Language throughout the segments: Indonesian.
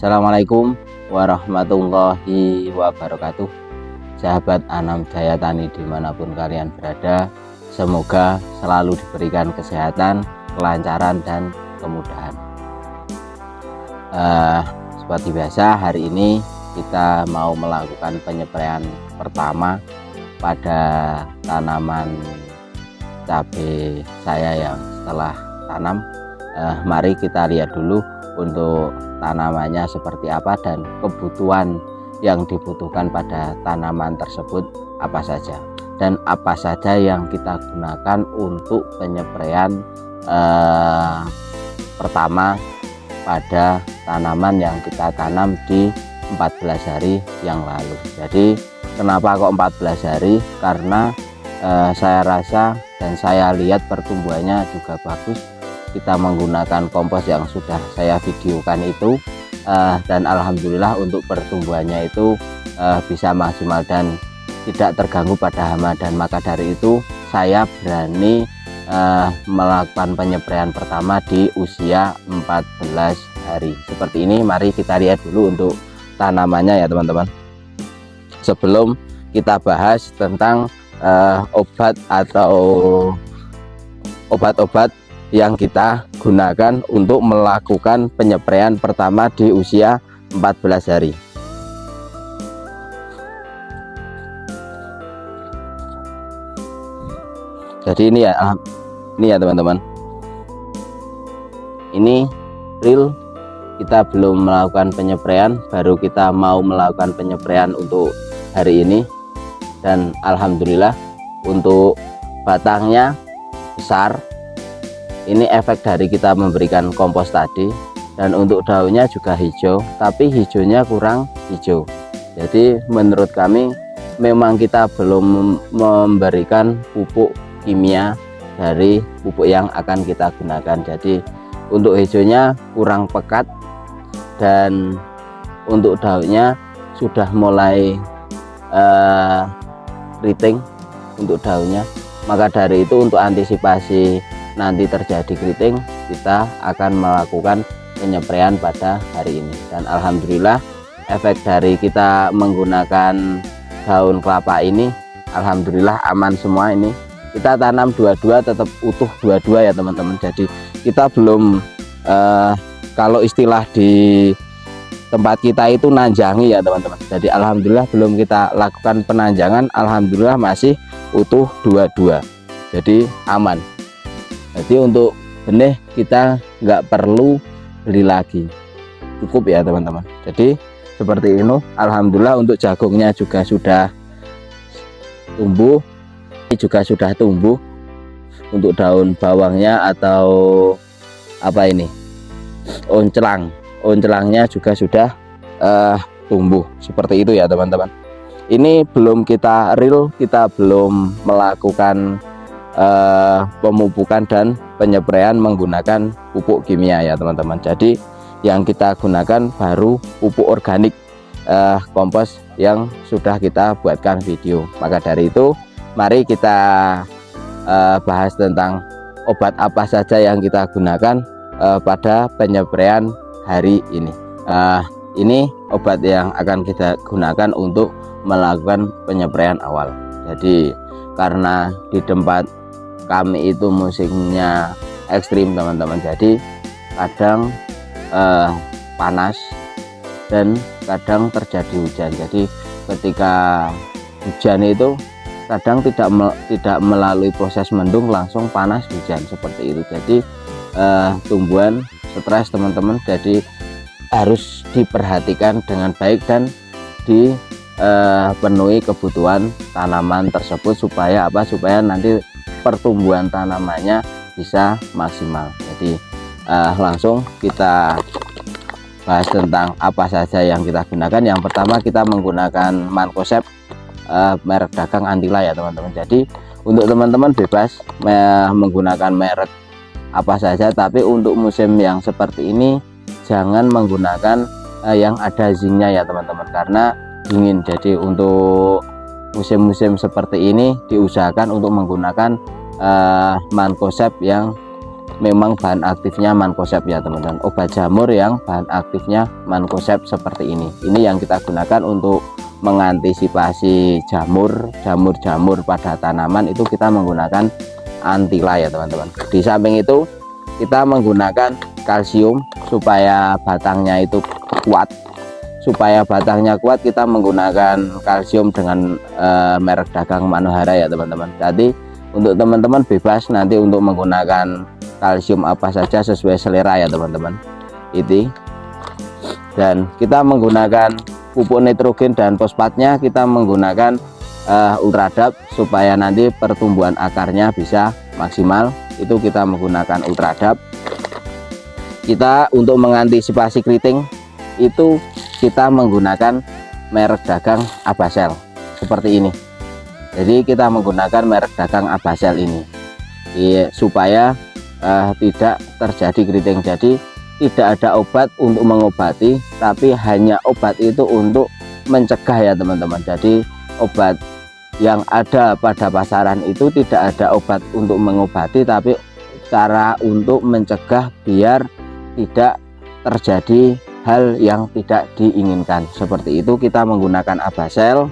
Assalamualaikum warahmatullahi wabarakatuh. Sahabat Anam Jaya Tani dimanapun kalian berada, semoga selalu diberikan kesehatan, kelancaran, dan kemudahan. Seperti biasa, hari ini kita mau melakukan penyepreian pertama pada tanaman cabai saya yang setelah tanam. Mari kita lihat dulu untuk tanamannya seperti apa dan kebutuhan yang dibutuhkan pada tanaman tersebut apa saja, dan apa saja yang kita gunakan untuk penyepreian pertama pada tanaman yang kita tanam di 14 hari yang lalu. Jadi kenapa kok 14 hari? Karena saya rasa dan saya lihat pertumbuhannya juga bagus. Kita menggunakan kompos yang sudah saya videokan itu, dan alhamdulillah untuk pertumbuhannya itu bisa maksimal dan tidak terganggu pada hama, dan maka dari itu saya berani melakukan penyepreian pertama di usia 14 hari seperti ini. Mari kita lihat dulu untuk tanamannya ya teman-teman, sebelum kita bahas tentang obat atau obat-obat yang kita gunakan untuk melakukan penyepreian pertama di usia 14 hari. Jadi ini ya teman-teman, ini real kita belum melakukan penyepreian, baru kita mau melakukan penyepreian untuk hari ini, dan alhamdulillah untuk batangnya besar. Ini efek dari kita memberikan kompos tadi, dan untuk daunnya juga hijau, tapi hijaunya kurang hijau. Jadi menurut kami memang kita belum memberikan pupuk kimia dari pupuk yang akan kita gunakan. Jadi untuk hijaunya kurang pekat, dan untuk daunnya sudah mulai keriting untuk daunnya. Maka dari itu untuk antisipasi nanti terjadi keriting, kita akan melakukan penyepreian pada hari ini, dan alhamdulillah efek dari kita menggunakan daun kelapa ini alhamdulillah aman semua. Ini kita tanam dua-dua tetap utuh dua-dua ya teman-teman. Jadi kita belum kalau istilah di tempat kita itu nanjangi ya teman-teman. Jadi alhamdulillah belum kita lakukan penanjangan, alhamdulillah masih utuh dua-dua, jadi aman. Jadi untuk benih kita nggak perlu beli lagi, cukup ya teman-teman. Jadi seperti ini, alhamdulillah untuk jagungnya juga sudah tumbuh, ini juga sudah tumbuh. Untuk daun bawangnya atau apa ini, oncelangnya juga sudah tumbuh seperti itu ya teman-teman. Ini belum kita real, kita belum melakukan pemupukan dan penyepreian menggunakan pupuk kimia ya teman-teman. Jadi yang kita gunakan baru pupuk organik, kompos yang sudah kita buatkan video. Maka dari itu mari kita bahas tentang obat apa saja yang kita gunakan pada penyepreian hari ini. Ini obat yang akan kita gunakan untuk melakukan penyepreian awal. Jadi karena di tempat kami itu musimnya ekstrim teman-teman, jadi kadang panas dan kadang terjadi hujan. Jadi ketika hujan itu kadang tidak melalui proses mendung, langsung panas hujan seperti itu. Jadi tumbuhan stres teman-teman, jadi harus diperhatikan dengan baik dan dipenuhi kebutuhan tanaman tersebut supaya apa, supaya nanti pertumbuhan tanamannya bisa maksimal. Jadi langsung kita bahas tentang apa saja yang kita gunakan. Yang pertama kita menggunakan Mancozeb merek dagang Antila ya teman-teman. Jadi untuk teman-teman bebas menggunakan merek apa saja, tapi untuk musim yang seperti ini jangan menggunakan yang ada zincnya ya teman-teman, karena dingin. Jadi untuk musim-musim seperti ini diusahakan untuk menggunakan Mancozeb yang memang bahan aktifnya mancozeb ya teman-teman, obat jamur yang bahan aktifnya mancozeb seperti ini yang kita gunakan untuk mengantisipasi jamur pada tanaman. Itu kita menggunakan antila ya teman-teman. Di samping itu kita menggunakan kalsium supaya batangnya itu kuat. Supaya batangnya kuat kita menggunakan kalsium dengan merek dagang Manohara ya teman-teman. Jadi untuk teman-teman bebas nanti untuk menggunakan kalsium apa saja sesuai selera ya teman-teman. Dan kita menggunakan pupuk nitrogen dan fosfatnya kita menggunakan Ultradap supaya nanti pertumbuhan akarnya bisa maksimal. Itu kita menggunakan Ultradap. Kita untuk mengantisipasi keriting itu kita menggunakan merek dagang Abasel seperti ini. Jadi kita menggunakan merek dagang Abasel ini supaya tidak terjadi keriting. Jadi tidak ada obat untuk mengobati, tapi hanya obat itu untuk mencegah ya teman-teman. Jadi obat yang ada pada pasaran itu tidak ada obat untuk mengobati, tapi cara untuk mencegah biar tidak terjadi hal yang tidak diinginkan. Seperti itu kita menggunakan Abasel.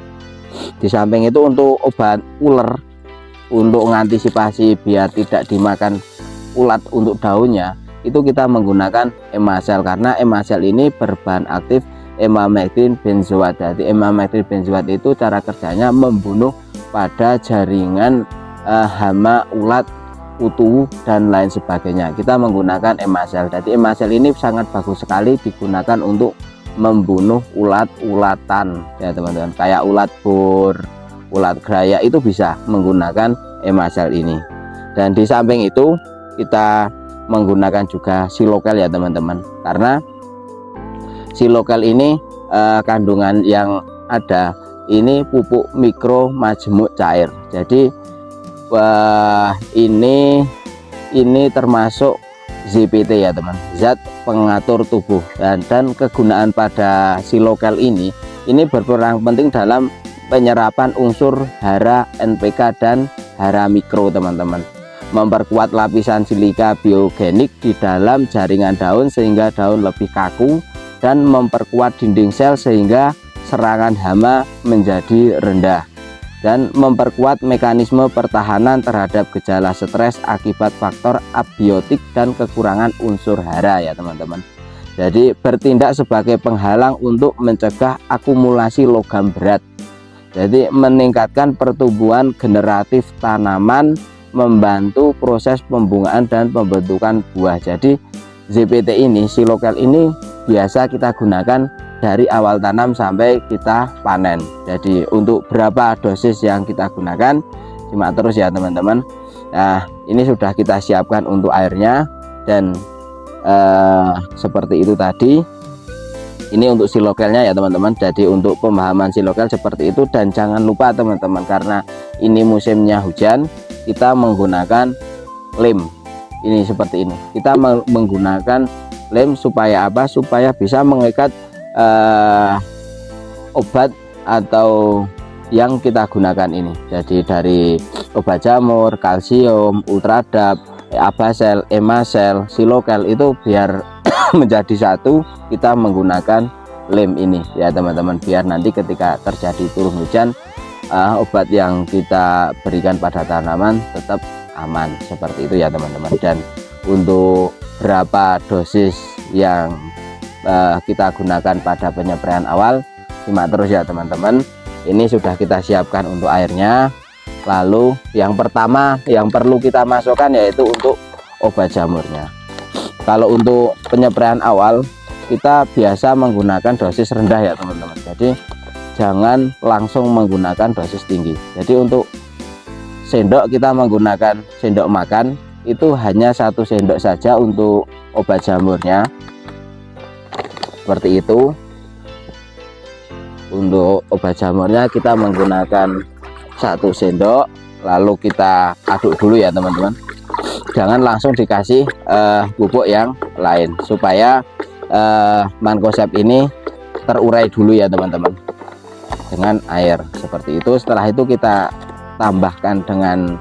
Di samping itu untuk obat uler, untuk mengantisipasi biar tidak dimakan ulat untuk daunnya, itu kita menggunakan Emasel, karena Emasel ini berbahan aktif emamectin benzoat. Jadi emamectin benzoat itu cara kerjanya membunuh pada jaringan hama, ulat, kutu dan lain sebagainya. Kita menggunakan Emasel. Jadi Emasel ini sangat bagus sekali digunakan untuk membunuh ulat-ulatan ya teman-teman, kayak ulat bor, ulat graya, itu bisa menggunakan Emasel ini. Dan di samping itu kita menggunakan juga Silokel ya teman-teman, karena Silokel ini kandungan yang ada ini pupuk mikro majemuk cair. Jadi ini termasuk ZPT ya teman, zat pengatur tubuh. Dan kegunaan pada Silokel ini berperan penting dalam penyerapan unsur hara, NPK dan hara mikro teman-teman, memperkuat lapisan silika biogenik di dalam jaringan daun sehingga daun lebih kaku, dan memperkuat dinding sel sehingga serangan hama menjadi rendah, dan memperkuat mekanisme pertahanan terhadap gejala stres akibat faktor abiotik dan kekurangan unsur hara ya teman-teman. Jadi bertindak sebagai penghalang untuk mencegah akumulasi logam berat. Jadi meningkatkan pertumbuhan generatif tanaman, membantu proses pembungaan dan pembentukan buah. Jadi ZPT ini, Silokel ini biasa kita gunakan dari awal tanam sampai kita panen. Jadi untuk berapa dosis yang kita gunakan, simak terus ya teman-teman. Nah ini sudah kita siapkan untuk airnya, dan seperti itu tadi. Ini untuk Silokelnya ya teman-teman. Jadi untuk pemahaman Silokel seperti itu. Dan jangan lupa teman-teman, karena ini musimnya hujan, kita menggunakan lem ini seperti ini. Kita menggunakan lem supaya apa? Supaya bisa mengikat obat atau yang kita gunakan ini. Jadi dari obat jamur, kalsium, Ultradap, Abasel, Emasel, Silokel itu biar menjadi satu, kita menggunakan lem ini ya teman-teman, biar nanti ketika terjadi turun hujan obat yang kita berikan pada tanaman tetap aman. Seperti itu ya teman-teman. Dan untuk berapa dosis yang kita gunakan pada penyepraian awal, simak terus ya teman-teman. Ini sudah kita siapkan untuk airnya. Lalu yang pertama yang perlu kita masukkan yaitu untuk obat jamurnya. Kalau untuk penyepraian awal kita biasa menggunakan dosis rendah ya teman-teman. Jadi jangan langsung menggunakan dosis tinggi. Jadi untuk sendok kita menggunakan sendok makan, itu hanya 1 sendok saja untuk obat jamurnya. Seperti itu. Untuk obat jamurnya kita menggunakan 1 sendok, lalu kita aduk dulu ya teman-teman. Jangan langsung dikasih pupuk yang lain, supaya mancozeb ini terurai dulu ya teman-teman dengan air seperti itu. Setelah itu kita tambahkan dengan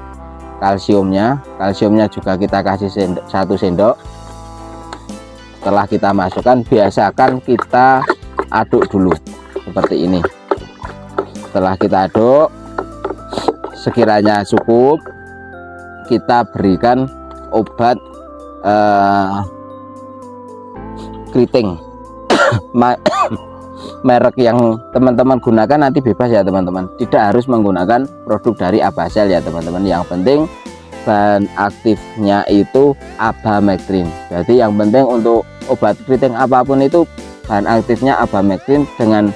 kalsiumnya juga kita kasih 1 sendok. Setelah kita masukkan, biasakan kita aduk dulu seperti ini. Setelah kita aduk, sekiranya cukup, kita berikan obat keriting. Merek yang teman-teman gunakan nanti bebas ya teman-teman, tidak harus menggunakan produk dari Abasel ya teman-teman. Yang penting bahan aktifnya itu Abamectin. Jadi yang penting untuk obat keriting apapun itu bahan aktifnya Abamectin dengan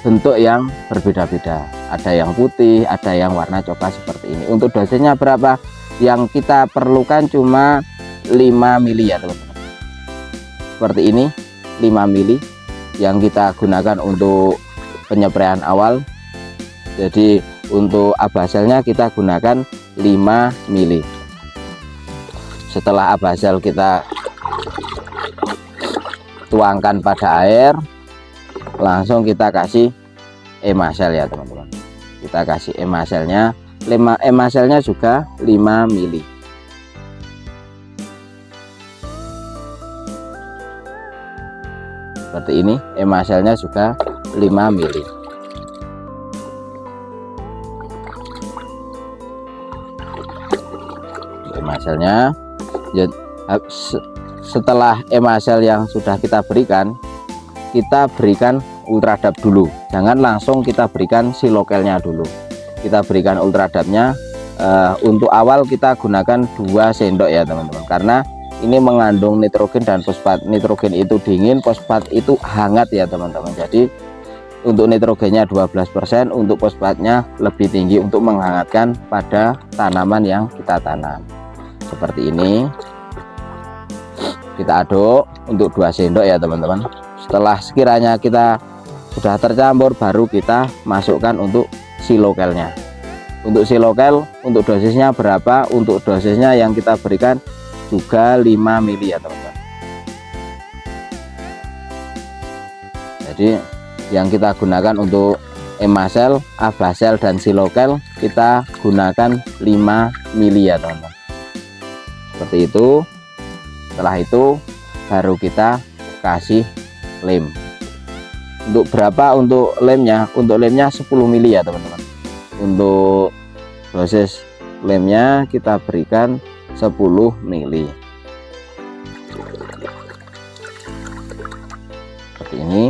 bentuk yang berbeda-beda. Ada yang putih, ada yang warna coklat seperti ini. Untuk dosisnya berapa? Yang kita perlukan cuma 5 mili ya teman-teman. Seperti ini 5 mili yang kita gunakan untuk penyepraian awal. Jadi untuk Abaselnya kita gunakan 5 mili. Setelah Abasel kita tuangkan pada air, langsung kita kasih Emasel ya teman-teman. Kita kasih Emaselnya, Emaselnya juga 5 mili. Seperti ini, Emaselnya juga 5 mili. Emasselnya, setelah emasel yang sudah kita berikan ultradap dulu. Jangan langsung kita berikan silokelnya dulu. Kita berikan ultradapnya. Untuk awal kita gunakan 2 sendok ya teman-teman, karena ini mengandung nitrogen dan fosfat. Nitrogen itu dingin, fosfat itu hangat ya teman-teman. Jadi untuk nitrogennya 12%, untuk fosfatnya lebih tinggi untuk menghangatkan pada tanaman yang kita tanam. Seperti ini, kita aduk untuk 2 sendok ya teman-teman. Setelah sekiranya kita sudah tercampur, baru kita masukkan untuk silokelnya. Untuk silokel, untuk dosisnya berapa? Untuk dosisnya yang kita berikan juga 5 mili ya teman-teman. Jadi yang kita gunakan untuk Emasel, Abasel dan silokel kita gunakan 5 mili ya teman-teman. Seperti itu. Setelah itu baru kita kasih lem. Untuk berapa untuk lemnya? Untuk lemnya 10 mili ya teman-teman. Untuk dosis lemnya kita berikan 10 mili. Seperti ini.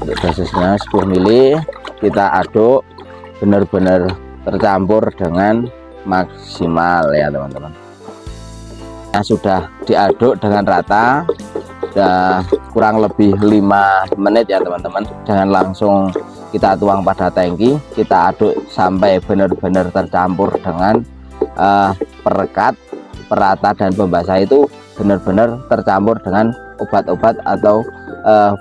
Untuk dosisnya 10 mili, kita aduk benar-benar tercampur dengan maksimal ya teman-teman. Nah, sudah diaduk dengan rata, sudah kurang lebih 5 menit ya teman-teman. Jangan langsung kita tuang pada tangki, kita aduk sampai benar-benar tercampur dengan perekat, perata dan pembasah itu benar-benar tercampur dengan obat-obat atau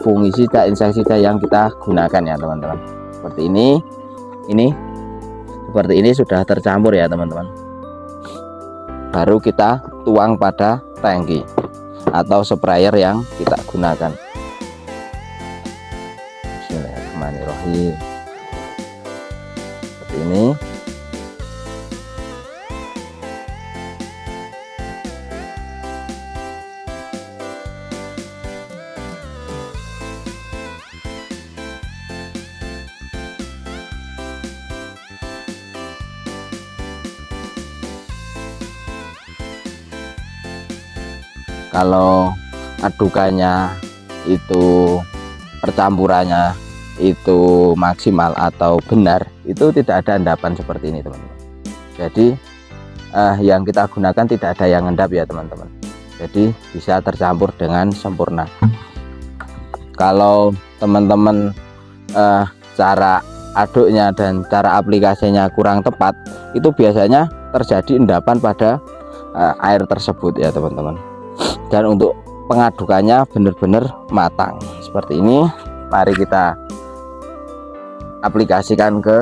fungisida, insektisida yang kita gunakan ya teman-teman. Seperti ini seperti ini sudah tercampur ya teman-teman. Baru kita tuang pada tangki atau sprayer yang kita gunakan. Bismillahirrahmanirrahim. Seperti ini. Kalau adukannya itu percampurannya itu maksimal atau benar, itu tidak ada endapan seperti ini teman-teman. Jadi yang kita gunakan tidak ada yang endap ya teman-teman. Jadi bisa tercampur dengan sempurna. Kalau teman-teman cara aduknya dan cara aplikasinya kurang tepat, itu biasanya terjadi endapan pada air tersebut ya teman-teman. Dan untuk pengadukannya benar-benar matang seperti ini. Mari kita aplikasikan ke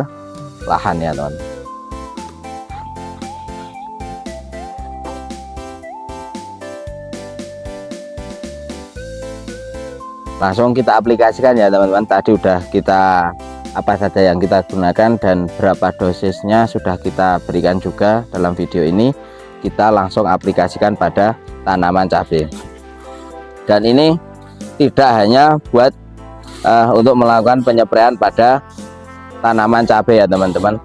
lahan ya teman. langsung kita aplikasikan ya teman-teman. Tadi udah kita apa saja yang kita gunakan dan berapa dosisnya sudah kita berikan juga dalam video ini. Kita langsung aplikasikan pada tanaman cabai. Dan ini tidak hanya buat untuk melakukan penyepraian pada tanaman cabai ya teman-teman,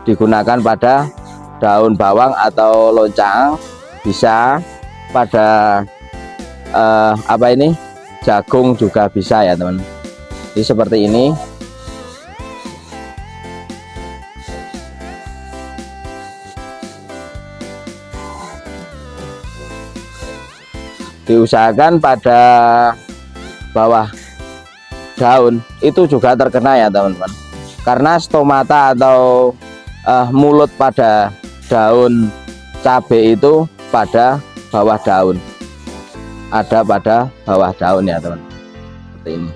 digunakan pada daun bawang atau loncang, bisa pada jagung juga bisa ya teman. Jadi seperti ini. Diusahakan pada bawah daun itu juga terkena ya teman-teman, karena stomata atau mulut pada daun cabai itu pada bawah daun, ada pada bawah daun ya teman, seperti ini.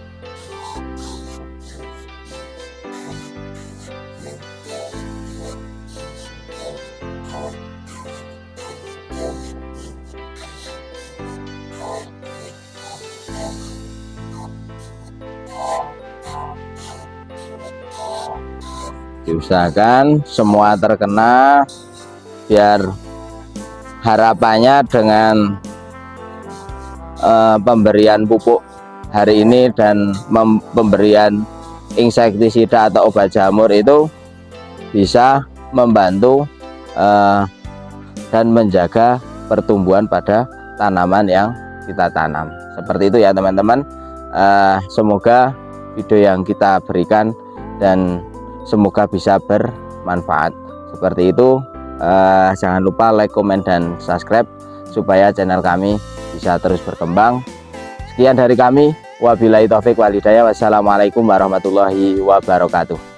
Diusahakan semua terkena, biar harapannya dengan pemberian pupuk hari ini dan pemberian insektisida atau obat jamur itu bisa membantu dan menjaga pertumbuhan pada tanaman yang kita tanam. Seperti itu ya teman-teman. Semoga video yang kita berikan dan semoga bisa bermanfaat. Seperti itu. Jangan lupa like, komen, dan subscribe supaya channel kami bisa terus berkembang. Sekian dari kami. Wabillahi taufik wal hidayah. Wassalamualaikum warahmatullahi wabarakatuh.